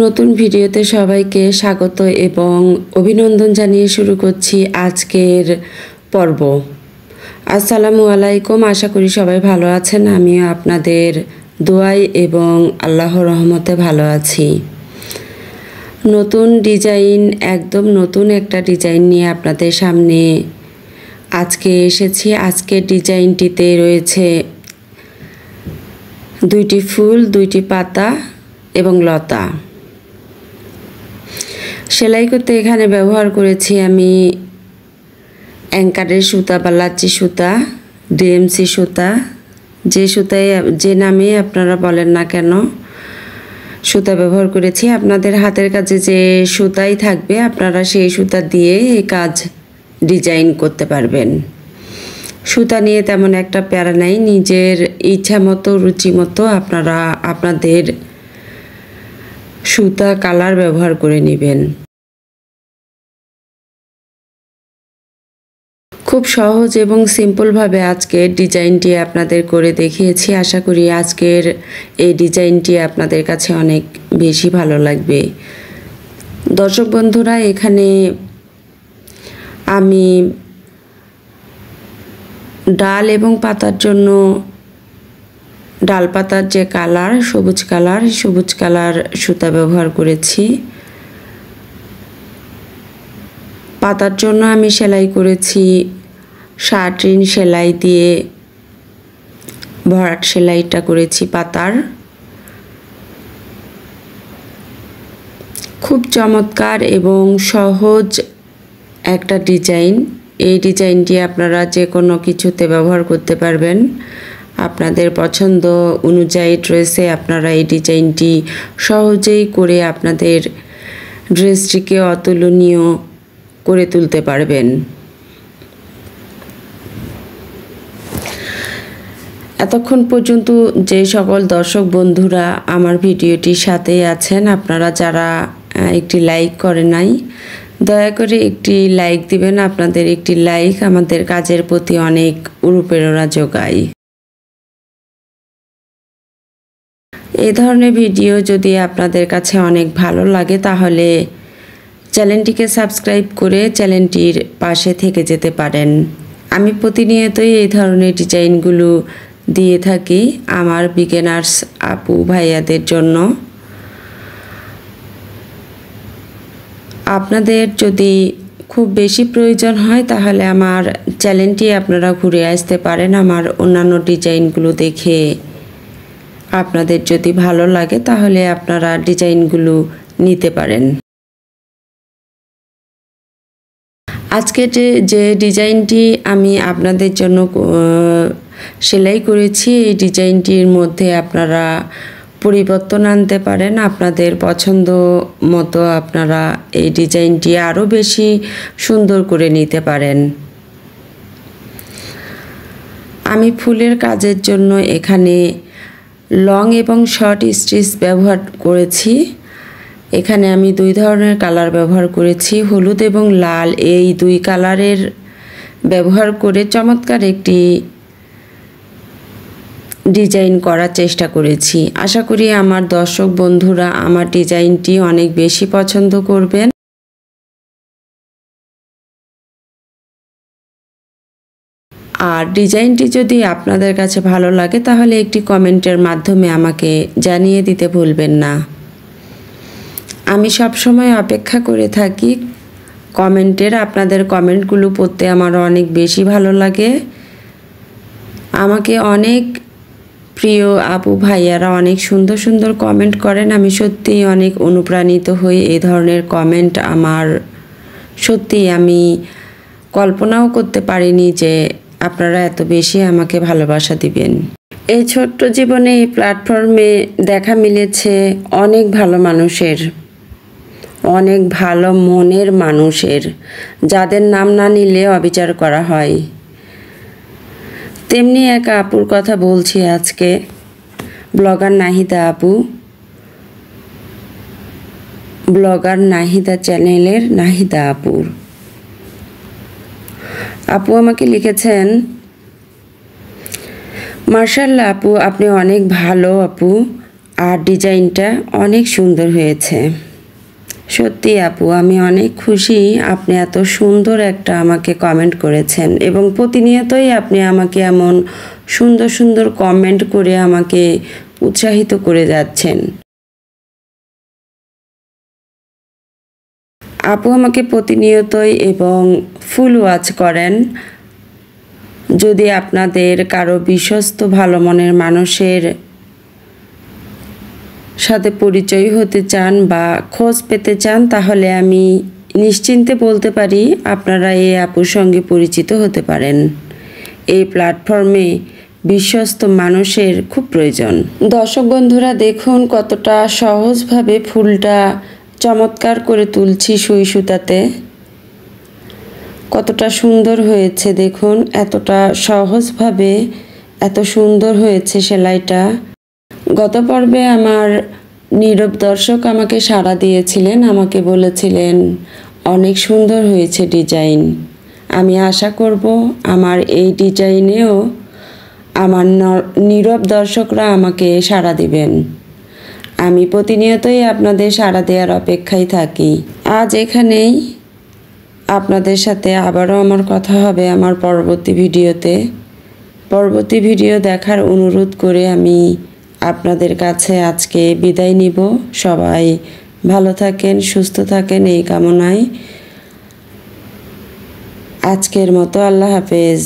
নতুন ভিডিওতে সবাইকে স্বাগত এবং অভিনন্দন জানিয়ে শুরু করছি আজকের পর্ব। আসসালামু আলাইকুম। আশা করি সবাই ভালো আছেন। আমিও আপনাদের দোয়াই এবং আল্লাহর রহমতে ভালো আছি। নতুন ডিজাইন, একদম নতুন একটা ডিজাইন নিয়ে আপনাদের সামনে আজকে এসেছি। আজকের ডিজাইনটিতে রয়েছে দুইটি ফুল, দুইটি পাতা এবং লতা। সেলাই করতে এখানে ব্যবহার করেছি আমি অ্যাঙ্কারের সুতা বা লাচ্চি সুতা, ডিএমসি সুতা, যে নামে আপনারা বলেন না কেন, সুতা ব্যবহার করেছি। আপনাদের হাতের কাছে যে সুতাই থাকবে আপনারা সেই সুতা দিয়ে এই কাজ ডিজাইন করতে পারবেন। সুতা নিয়ে তেমন একটা প্যারা নাই, নিজের ইচ্ছা মতো রুচি মতো আপনারা আপনাদের সুতা কালার ব্যবহার করে নেবেন। খুব সহজ এবং সিম্পলভাবে আজকের ডিজাইনটি আপনাদের করে দেখিয়েছি। আশা করি আজকের এই ডিজাইনটি আপনাদের কাছে অনেক বেশি ভালো লাগবে। দর্শক বন্ধুরা, এখানে আমি ডাল এবং পাতার জন্য ডাল পাতার যে কালার, সবুজ কালার সুতা ব্যবহার করেছি। পাতার জন্য আমি সেলাই করেছি শার্টিন সেলাই দিয়ে, ভরাট সেলাইটা করেছি পাতার। খুব চমৎকার এবং সহজ একটা ডিজাইন। এই ডিজাইনটি আপনারা যে কোনো কিছুতে ব্যবহার করতে পারবেন। আপনাদের পছন্দ অনুযায়ী ড্রেসে আপনারা এই ডিজাইনটি সহজেই করে আপনাদের ড্রেসটিকে অতুলনীয় করে তুলতে পারবেন। এতক্ষণ পর্যন্ত যে সকল দর্শক বন্ধুরা আমার ভিডিওটির সাথে আছেন, আপনারা যারা একটি লাইক করে নাই, দয়া করে একটি লাইক দিবেন। আপনাদের একটি লাইক আমাদের কাজের প্রতি অনেক অনুপ্রেরণা যোগায়। এই ধরনের ভিডিও যদি আপনাদের কাছে অনেক ভালো লাগে তাহলে চ্যানেলটিকে সাবস্ক্রাইব করে চ্যানেলটির পাশে থেকে যেতে পারেন। আমি প্রতিনিয়তই এই ধরনের ডিজাইনগুলো দিয়ে থাকি আমার বিগিনার্স আপু ভাইয়াদের জন্য। আপনাদের যদি খুব বেশি প্রয়োজন হয় তাহলে আমার চ্যানেলটি আপনারা ঘুরে আসতে পারেন। আমার অন্যান্য ডিজাইনগুলো দেখে আপনাদের যদি ভালো লাগে তাহলে আপনারা ডিজাইনগুলো নিতে পারেন। আজকে যে ডিজাইনটি আমি আপনাদের জন্য সেলাই করেছি, এই ডিজাইনটির মধ্যে আপনারা পরিবর্তন আনতে পারেন। আপনাদের পছন্দ মতো আপনারা এই ডিজাইনটি আরও বেশি সুন্দর করে নিতে পারেন। আমি ফুলের কাজের জন্য এখানে লং এবং শর্ট স্টিচ ব্যবহার করেছি। এখানে আমি দুই ধরনের কালার ব্যবহার করেছি, হলুদ এবং লাল, এই দুই কালারের ব্যবহার করে চমৎকার একটি ডিজাইন করার চেষ্টা করেছি। আশা করি আমার দর্শক বন্ধুরা আমার ডিজাইনটি অনেক বেশি পছন্দ করবেন। আর ডিজাইনটি যদি আপনাদের কাছে ভালো লাগে তাহলে একটি কমেন্টের মাধ্যমে আমাকে জানিয়ে দিতে ভুলবেন না। আমি সব সময় অপেক্ষা করে থাকি কমেন্টের। আপনাদের কমেন্টগুলো পড়তে আমার অনেক বেশি ভালো লাগে। আমাকে অনেক প্রিয় আপু ভাইয়ারা অনেক সুন্দর সুন্দর কমেন্ট করেন। আমি সত্যিই অনেক অনুপ্রাণিত হই। এই ধরনের কমেন্ট আমার সত্যিই আমি কল্পনাও করতে পারিনি যে আপনারা এত বেশি আমাকে ভালোবাসা দিবেন। এই ছোট্ট জীবনে এই প্ল্যাটফর্মে দেখা মিলেছে অনেক ভালো মানুষের, অনেক ভালো মনের মানুষের, যাদের নাম না নিলে অবিচার করা হয়। তেমনি এক আপুর কথা বলছি আজকে, ব্লগার নাহিদা আপু, ব্লগার নাহিদা চ্যানেলের নাহিদা আপুর। আপু আমাকে লিখেছেন, মার্শাল্লাহ আপু, আপনি অনেক ভালো আপু, আর ডিজাইনটা অনেক সুন্দর হয়েছে। সত্যি আপু, আমি অনেক খুশি আপনি এত সুন্দর একটা আমাকে কমেন্ট করেছেন এবং প্রতিনিয়তই আপনি আমাকে এমন সুন্দর সুন্দর কমেন্ট করে আমাকে উৎসাহিত করে যাচ্ছেন। আপু আমাকে প্রতিনিয়তই এবং ফুল ওয়াচ করেন। যদি আপনাদের কারো বিশ্বস্ত ভালো মনের মানুষের সাথে পরিচয় হতে চান বা খোঁজ পেতে চান, তাহলে আমি নিশ্চিন্তে বলতে পারি আপনারা এই আপুর সঙ্গে পরিচিত হতে পারেন। এই প্ল্যাটফর্মে বিশ্বস্ত মানুষের খুব প্রয়োজন। দর্শক বন্ধুরা, দেখুন কতটা সহজভাবে ফুলটা চমৎকার করে তুলছি সুই সুতাতে। কতটা সুন্দর হয়েছে দেখুন, এতটা সহজভাবে এত সুন্দর হয়েছে সেলাইটা। গত পর্বে আমার নীরব দর্শক আমাকে সাড়া দিয়েছিলেন, আমাকে বলেছিলেন অনেক সুন্দর হয়েছে ডিজাইন। আমি আশা করব আমার এই ডিজাইনেও আমার নীরব দর্শকরা আমাকে সাড়া দিবেন। আমি প্রতিনিয়তই আপনাদের সাড়া দেওয়ার অপেক্ষায় থাকি। আজ এখানেই, আপনাদের সাথে আবারও আমার কথা হবে আমার পরবর্তী ভিডিওতে। পরবর্তী ভিডিও দেখার অনুরোধ করে আমি আপনাদের কাছে আজকে বিদায় নিব। সবাই ভালো থাকেন, সুস্থ থাকেন এই কামনায় আজকের মতো আল্লাহ হাফেজ।